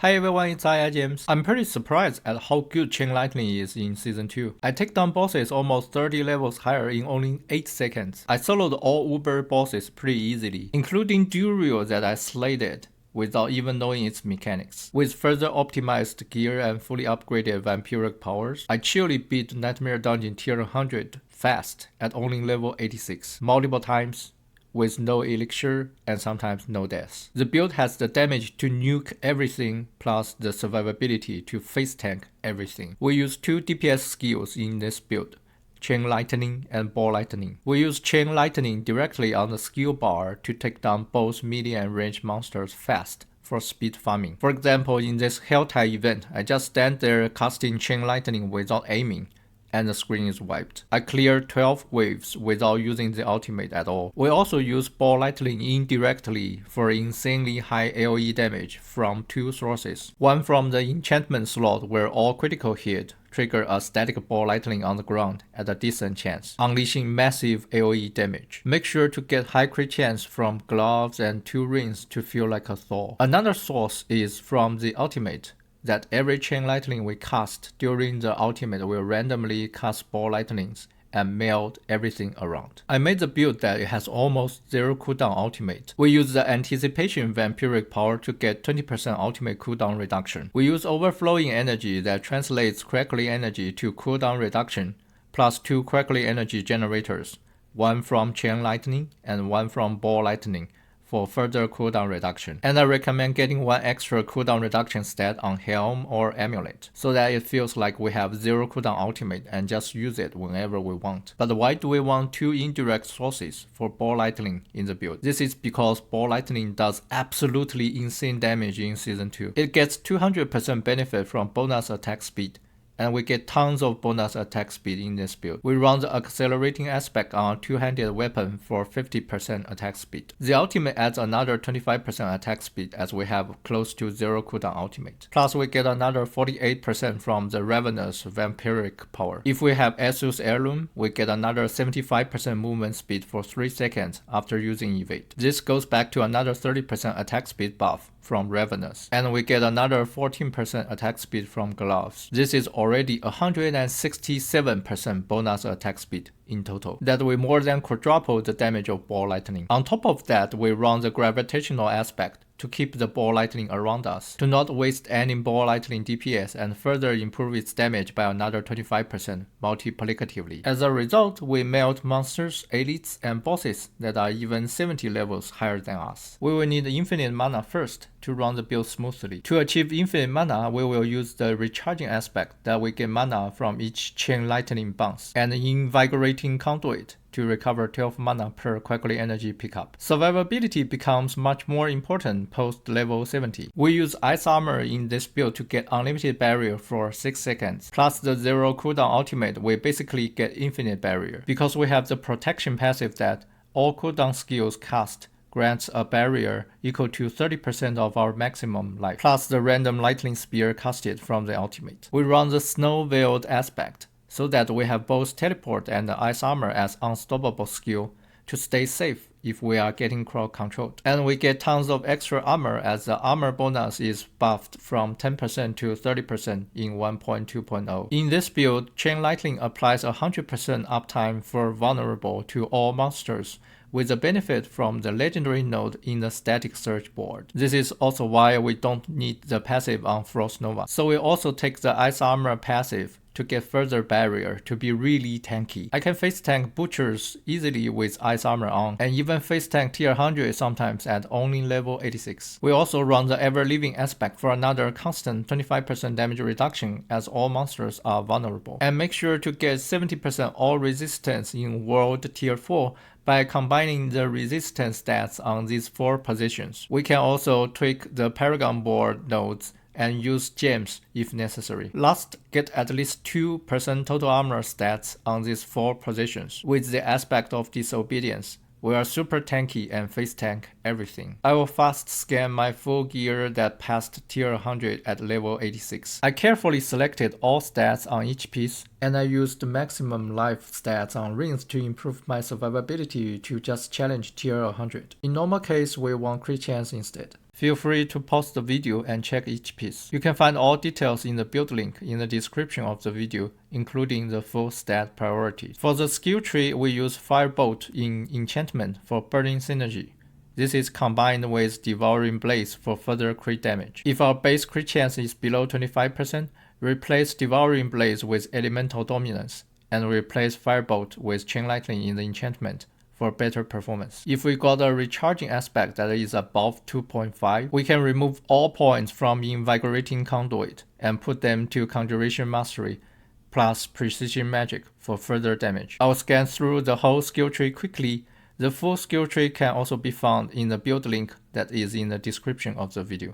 Hi everyone, it's James. I'm pretty surprised at how good Chain Lightning is in Season 2. I take down bosses almost 30 levels higher in only 8 seconds. I soloed all Uber bosses pretty easily, including Durio that I slayed without even knowing its mechanics. With further optimized gear and fully upgraded Vampiric Powers, I chillly beat Nightmare Dungeon tier 100 fast at only level 86, multiple times, with no elixir and sometimes no deaths. The build has the damage to nuke everything plus the survivability to face tank everything. We use 2 DPS skills in this build, Chain Lightning and Ball Lightning. We use Chain Lightning directly on the skill bar to take down both melee and range monsters fast for speed farming. For example, in this Helltide event, I just stand there casting Chain Lightning without aiming, and the screen is wiped. I cleared 12 waves without using the ultimate at all. We also use Ball Lightning indirectly for insanely high AoE damage from 2 sources. One from the enchantment slot where all critical hit trigger a static Ball Lightning on the ground at a decent chance, unleashing massive AoE damage. Make sure to get high crit chance from gloves and 2 rings to feel like a Thor. Another source is from the ultimate, that every Chain Lightning we cast during the ultimate will randomly cast Ball Lightnings and melt everything around. I made the build that it has almost 0 cooldown ultimate. We use the Anticipation Vampiric Power to get 20% ultimate cooldown reduction. We use Overflowing Energy that translates Crackly Energy to cooldown reduction, plus 2 Crackly Energy generators, one from Chain Lightning and one from Ball Lightning, for further cooldown reduction. And I recommend getting one extra cooldown reduction stat on Helm or Amulet, so that it feels like we have 0 cooldown ultimate and just use it whenever we want. But why do we want 2 indirect sources for Ball Lightning in the build? This is because Ball Lightning does absolutely insane damage in Season 2. It gets 200% benefit from bonus attack speed, and we get tons of bonus attack speed in this build. We run the accelerating aspect on a 2-handed weapon for 50% attack speed. The ultimate adds another 25% attack speed as we have close to 0 cooldown ultimate. Plus we get another 48% from the Ravenous Vampiric Power. If we have Asus Heirloom, we get another 75% movement speed for 3 seconds after using evade. This goes back to another 30% attack speed buff from Ravenous, and we get another 14% attack speed from Gloves. This is already 167% bonus attack speed in total, that we more than quadruple the damage of Ball Lightning. On top of that, we run the Gravitational aspect to keep the Ball Lightning around us, to not waste any Ball Lightning DPS and further improve its damage by another 25% multiplicatively. As a result, we melt monsters, elites, and bosses that are even 70 levels higher than us. We will need infinite mana first to run the build smoothly. To achieve infinite mana, we will use the recharging aspect that we get mana from each Chain Lightning bounce, and Invigorating Conduit to recover 12 mana per Quackly Energy pickup. Survivability becomes much more important post level 70. We use Ice Armor in this build to get unlimited barrier for 6 seconds. Plus the 0 cooldown ultimate, we basically get infinite barrier. Because we have the protection passive that all cooldown skills cast grants a barrier equal to 30% of our maximum life, plus the random lightning spear casted from the ultimate. We run the Snow Veiled aspect, so that we have both Teleport and Ice Armor as unstoppable skill to stay safe if we are getting crowd controlled. And we get tons of extra armor as the armor bonus is buffed from 10% to 30% in 1.2.0. In this build, Chain Lightning applies 100% uptime for vulnerable to all monsters, with the benefit from the legendary node in the static search board. This is also why we don't need the passive on Frost Nova. So we also take the Ice Armor passive to get further barrier to be really tanky. I can face tank butchers easily with Ice Armor on, and even face tank tier 100 sometimes at only level 86. We also run the Ever Living aspect for another constant 25% damage reduction as all monsters are vulnerable. And make sure to get 70% all resistance in World tier 4 by combining the resistance stats on these 4 positions. We can also tweak the Paragon Board nodes and use gems if necessary. Last, get at least 2% total armor stats on these 4 positions. With the aspect of Disobedience, we are super tanky and face tank everything. I will fast scan my full gear that passed tier 100 at level 86. I carefully selected all stats on each piece, and I used maximum life stats on rings to improve my survivability to just challenge tier 100. In normal case, we want crit chance instead. Feel free to pause the video and check each piece. You can find all details in the build link in the description of the video, including the full stat priority. For the skill tree, we use Firebolt in enchantment for burning synergy. This is combined with Devouring Blaze for further crit damage. If our base crit chance is below 25%, replace Devouring Blaze with Elemental Dominance, and replace Firebolt with Chain Lightning in the enchantment for better performance. If we got a recharging aspect that is above 2.5, we can remove all points from Invigorating Conduit and put them to Conjuration Mastery plus Precision Magic for further damage. I'll scan through the whole skill tree quickly. The full skill tree can also be found in the build link that is in the description of the video.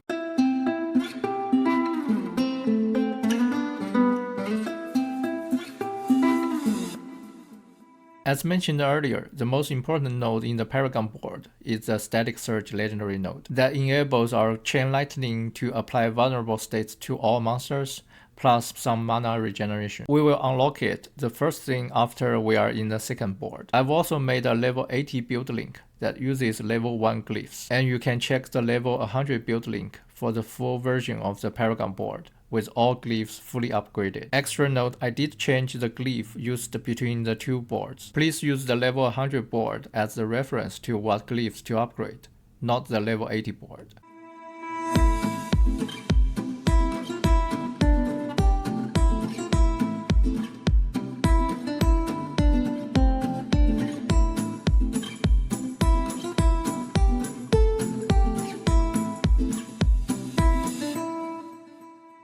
As mentioned earlier, the most important node in the Paragon board is the Static Surge legendary node that enables our Chain Lightning to apply vulnerable states to all monsters, plus some mana regeneration. We will unlock it the first thing after we are in the second board. I've also made a level 80 build link that uses level 1 glyphs, and you can check the level 100 build link for the full version of the Paragon board with all glyphs fully upgraded. Extra note, I did change the glyph used between the two boards. Please use the level 100 board as the reference to what glyphs to upgrade, not the level 80 board.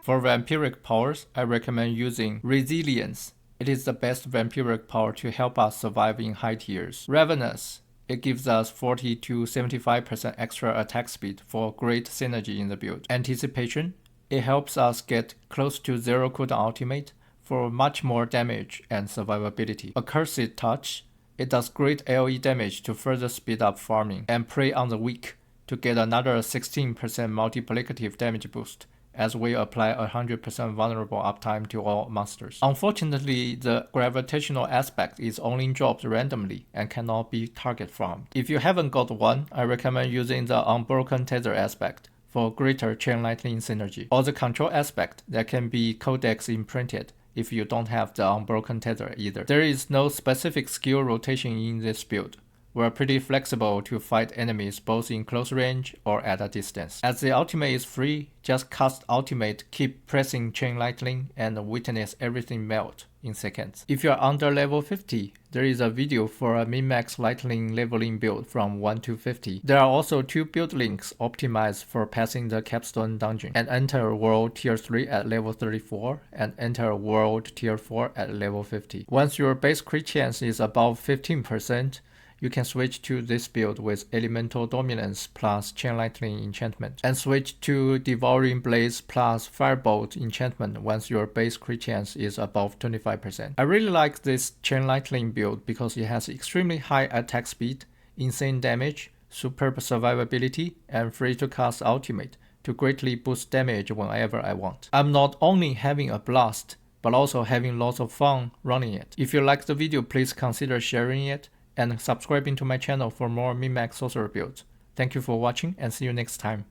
For Vampiric Powers, I recommend using Resilience. It is the best Vampiric power to help us survive in high tiers. Ravenous. It gives us 40 to 75% extra attack speed for great synergy in the build. Anticipation. It helps us get close to zero cooldown ultimate for much more damage and survivability. Accursed Touch. It does great AoE damage to further speed up farming. And Prey on the Weak to get another 16% multiplicative damage boost, as we apply 100% vulnerable uptime to all monsters. Unfortunately, the Gravitational aspect is only dropped randomly and cannot be target farmed. If you haven't got one, I recommend using the Unbroken Tether aspect for greater Chain Lightning synergy, or the Control aspect that can be Codex imprinted if you don't have the Unbroken Tether either. There is no specific skill rotation in this build. We're pretty flexible to fight enemies both in close range or at a distance. As the ultimate is free, just cast ultimate, keep pressing Chain Lightning, and witness everything melt in seconds. If you're under level 50, there is a video for a min-max Lightning leveling build from 1 to 50. There are also 2 build links optimized for passing the Capstone dungeon, and enter World Tier 3 at level 34 and enter World Tier 4 at level 50. Once your base crit chance is above 15%, you can switch to this build with Elemental Dominance plus Chain Lightning enchantment, and switch to Devouring Blaze plus Firebolt enchantment once your base crit chance is above 25%. I really like this Chain Lightning build because it has extremely high attack speed, insane damage, superb survivability, and free to cast ultimate to greatly boost damage whenever I want. I'm not only having a blast, but also having lots of fun running it. If you like the video, please consider sharing it and subscribing to my channel for more min-max sorcerer builds. Thank you for watching and see you next time.